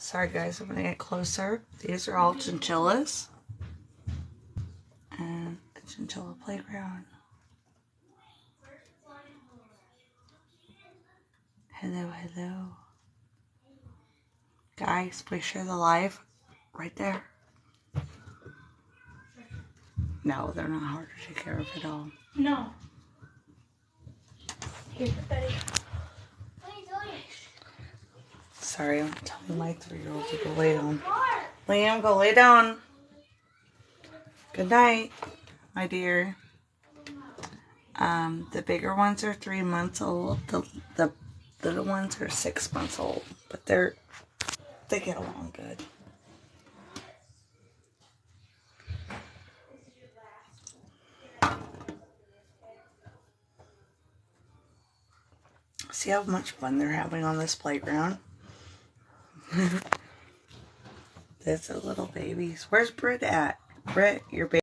Sorry guys, I'm gonna get closer. These are all chinchillas. And the chinchilla playground. Hello, hello. Guys, please share the live right there. No, they're not hard to take care of at all. No. Here, Betty. What are you doing? Sorry, I'm telling my 3-year-old to go lay down. Liam, go lay down. Good night, my dear. The bigger ones are 3 months old. The little ones are 6 months old, but they get along good. See how much fun they're having on this playground? There's the little babies. Where's Britt at? Britt, your baby.